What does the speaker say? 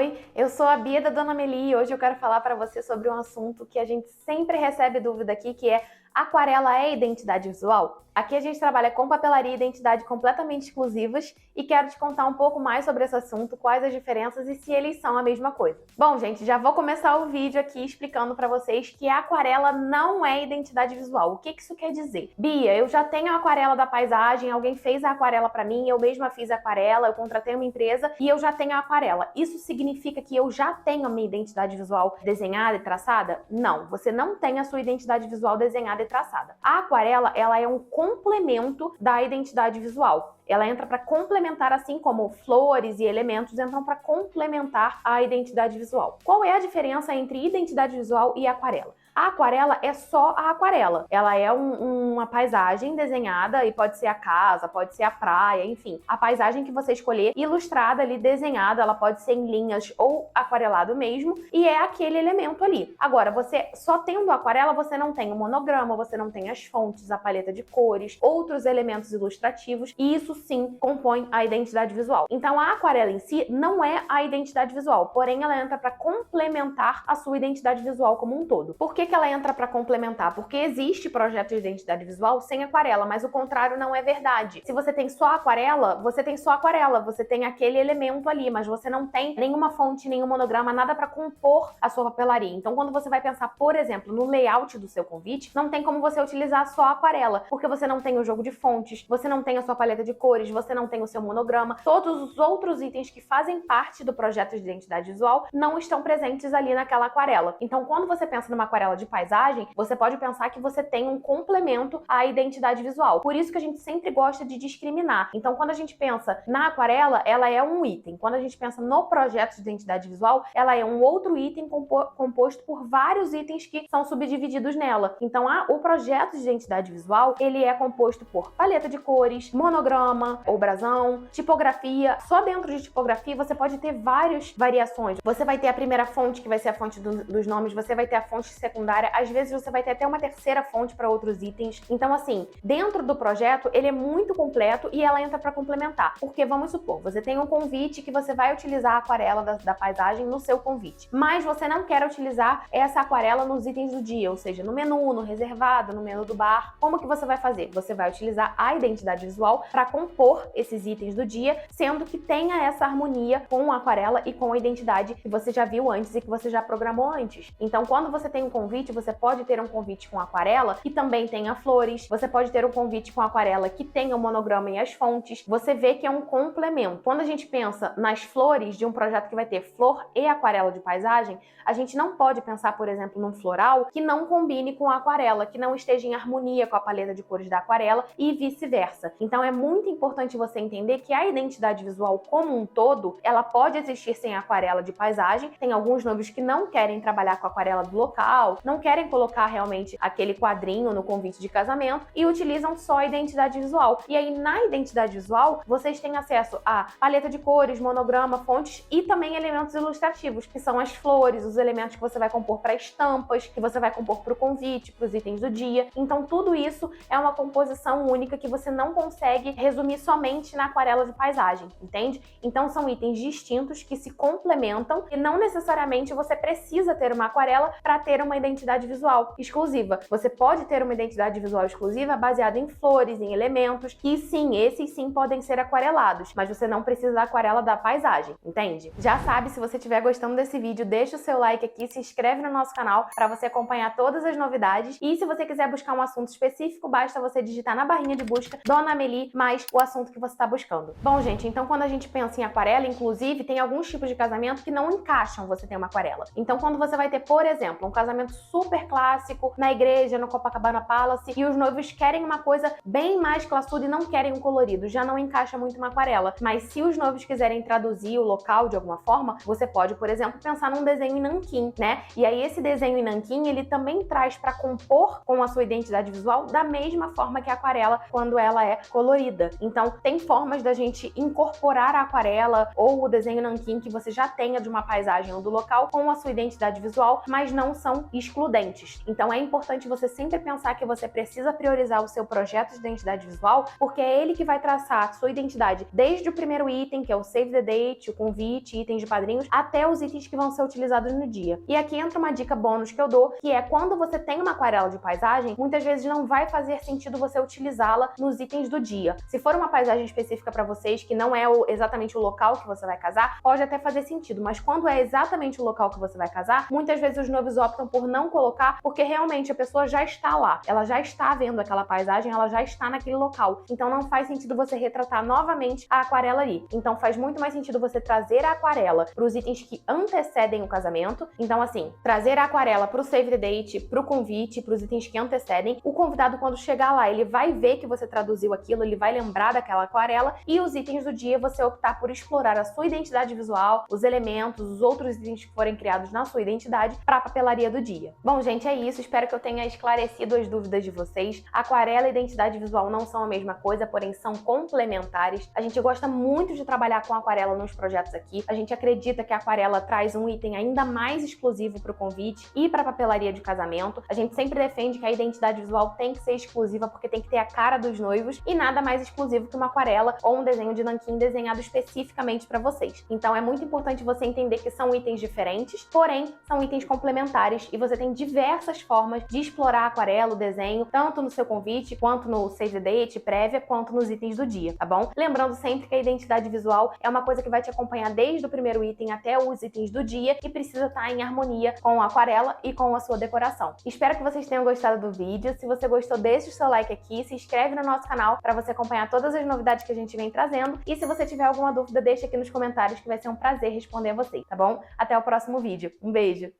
Oi, eu sou a Bia da Dona Meli e hoje eu quero falar para você sobre um assunto que a gente sempre recebe dúvida aqui, que é: aquarela é identidade visual? Aqui a gente trabalha com papelaria e identidade completamente exclusivas e quero te contar um pouco mais sobre esse assunto, quais as diferenças e se eles são a mesma coisa. Bom, gente, já vou começar o vídeo aqui explicando para vocês que a aquarela não é identidade visual. O que isso quer dizer? Bia, eu já tenho a aquarela da paisagem, alguém fez a aquarela para mim, eu mesma fiz a aquarela, eu contratei uma empresa e eu já tenho a aquarela. Isso significa que eu já tenho a minha identidade visual desenhada e traçada? Não, você não tem a sua identidade visual desenhada e traçada. A aquarela, ela é um complemento da identidade visual. Ela entra para complementar, assim como flores e elementos entram para complementar a identidade visual. Qual é a diferença entre identidade visual e aquarela? A aquarela é só a aquarela. Ela é uma paisagem desenhada, e pode ser a casa, pode ser a praia, enfim. A paisagem que você escolher, ilustrada ali, desenhada, ela pode ser em linhas ou aquarelado mesmo, e é aquele elemento ali. Agora, você só tendo a aquarela, você não tem o monograma, você não tem as fontes, a paleta de cores, outros elementos ilustrativos, e isso sim compõe a identidade visual. Então a aquarela em si não é a identidade visual, porém ela entra para complementar a sua identidade visual como um todo. Por que ela entra para complementar? Porque existe projeto de identidade visual sem aquarela, mas o contrário não é verdade. Se você tem só aquarela, você tem só aquarela, você tem aquele elemento ali, mas você não tem nenhuma fonte, nenhum monograma, nada para compor a sua papelaria. Então quando você vai pensar, por exemplo, no layout do seu convite, não tem como você utilizar só a aquarela, porque você não tem o jogo de fontes, você não tem a sua paleta de cores, você não tem o seu monograma, todos os outros itens que fazem parte do projeto de identidade visual não estão presentes ali naquela aquarela. Então quando você pensa numa aquarela de paisagem, você pode pensar que você tem um complemento à identidade visual. Por isso que a gente sempre gosta de discriminar. Então quando a gente pensa na aquarela, ela é um item. Quando a gente pensa no projeto de identidade visual, ela é um outro item composto por vários itens que são subdivididos nela. Então o projeto de identidade visual, ele é composto por paleta de cores, monograma ou brasão, tipografia. Só dentro de tipografia você pode ter várias variações. Você vai ter a primeira fonte, que vai ser a fonte dos nomes, você vai ter a fonte secundária, às vezes você vai ter até uma terceira fonte para outros itens. Então, assim, dentro do projeto, ele é muito completo e ela entra para complementar. Porque, vamos supor, você tem um convite que você vai utilizar a aquarela da paisagem no seu convite, mas você não quer utilizar essa aquarela nos itens do dia, ou seja, no menu, no reservado, no menu do bar. Como que você vai fazer? Você vai utilizar a identidade visual para compor esses itens do dia, sendo que tenha essa harmonia com a aquarela e com a identidade que você já viu antes e que você já programou antes. Então, quando você tem um convite, você pode ter um convite com aquarela que também tenha flores, você pode ter um convite com aquarela que tenha o monograma e as fontes. Você vê que é um complemento. Quando a gente pensa nas flores de um projeto que vai ter flor e aquarela de paisagem, a gente não pode pensar, por exemplo, num floral que não combine com a aquarela, que não esteja em harmonia com a paleta de cores da aquarela e vice-versa. Então é muito importante você entender que a identidade visual como um todo, ela pode existir sem a aquarela de paisagem. Tem alguns noivos que não querem trabalhar com a aquarela do local, não querem colocar realmente aquele quadrinho no convite de casamento e utilizam só a identidade visual. E aí na identidade visual, vocês têm acesso a paleta de cores, monograma, fontes e também elementos ilustrativos, que são as flores, os elementos que você vai compor para estampas, que você vai compor para o convite, para os itens do dia. Então tudo isso é uma composição única que você não consegue resumir somente na aquarela de paisagem, entende? Então são itens distintos que se complementam e não necessariamente você precisa ter uma aquarela para ter uma identidade visual exclusiva. Você pode ter uma identidade visual exclusiva baseada em flores, em elementos, que sim, esses sim podem ser aquarelados, mas você não precisa da aquarela da paisagem, entende? Já sabe, se você estiver gostando desse vídeo, deixa o seu like aqui, se inscreve no nosso canal para você acompanhar todas as novidades, e se você quiser buscar um assunto específico, basta você digitar na barrinha de busca Dona Meli mais o assunto que você está buscando. Bom, gente, então quando a gente pensa em aquarela, inclusive, tem alguns tipos de casamento que não encaixam você ter uma aquarela. Então quando você vai ter, por exemplo, um casamento super clássico na igreja, no Copacabana Palace, e os noivos querem uma coisa bem mais classuda e não querem um colorido, já não encaixa muito uma aquarela. Mas se os noivos quiserem traduzir o local de alguma forma, você pode, por exemplo, pensar num desenho em nanquim, né? E aí esse desenho em nanquim, ele também traz para compor com a sua identidade visual da mesma forma que a aquarela quando ela é colorida. Então, tem formas da gente incorporar a aquarela ou o desenho nanquim que você já tenha de uma paisagem ou do local com a sua identidade visual, mas não são excludentes. Então, é importante você sempre pensar que você precisa priorizar o seu projeto de identidade visual, porque é ele que vai traçar a sua identidade desde o primeiro item, que é o Save the Date, o convite, itens de padrinhos, até os itens que vão ser utilizados no dia. E aqui entra uma dica bônus que eu dou, que é quando você tem uma aquarela de paisagem, muitas vezes não vai fazer sentido você utilizá-la nos itens do dia. Se for uma paisagem específica para vocês, que não é exatamente o local que você vai casar, pode até fazer sentido, mas quando é exatamente o local que você vai casar, muitas vezes os noivos optam por não colocar, porque realmente a pessoa já está lá, ela já está vendo aquela paisagem, ela já está naquele local. Então não faz sentido você retratar novamente a aquarela ali. Então faz muito mais sentido você trazer a aquarela para os itens que antecedem o casamento. Então assim, trazer a aquarela para o Save the Date, para o convite, para os itens que antecedem. O convidado, quando chegar lá, ele vai ver que você traduziu aquilo, ele vai lembrar daquela aquarela, e os itens do dia você optar por explorar a sua identidade visual, os elementos, os outros itens que forem criados na sua identidade para a papelaria do dia. Bom, gente, é isso. Espero que eu tenha esclarecido as dúvidas de vocês. Aquarela e identidade visual não são a mesma coisa, porém são complementares. A gente gosta muito de trabalhar com aquarela nos projetos aqui. A gente acredita que a aquarela traz um item ainda mais exclusivo para o convite e para a papelaria de casamento. A gente sempre defende que a identidade visual tem que ser exclusiva porque tem que ter a cara dos noivos e nada mais exclusivo que uma aquarela ou um desenho de nanquim desenhado especificamente para vocês. Então é muito importante você entender que são itens diferentes, porém são itens complementares e você tem diversas formas de explorar a aquarela, o desenho, tanto no seu convite, quanto no Save the Date, prévia, quanto nos itens do dia, tá bom? Lembrando sempre que a identidade visual é uma coisa que vai te acompanhar desde o primeiro item até os itens do dia e precisa estar em harmonia com a aquarela e com a sua decoração. Espero que vocês tenham gostado do vídeo. Se você gostou, deixa o seu like aqui, se inscreve no nosso canal para você acompanhar todas as novidades que a gente vem trazendo. E se você tiver alguma dúvida, deixa aqui nos comentários que vai ser um prazer responder a vocês, tá bom? Até o próximo vídeo. Um beijo!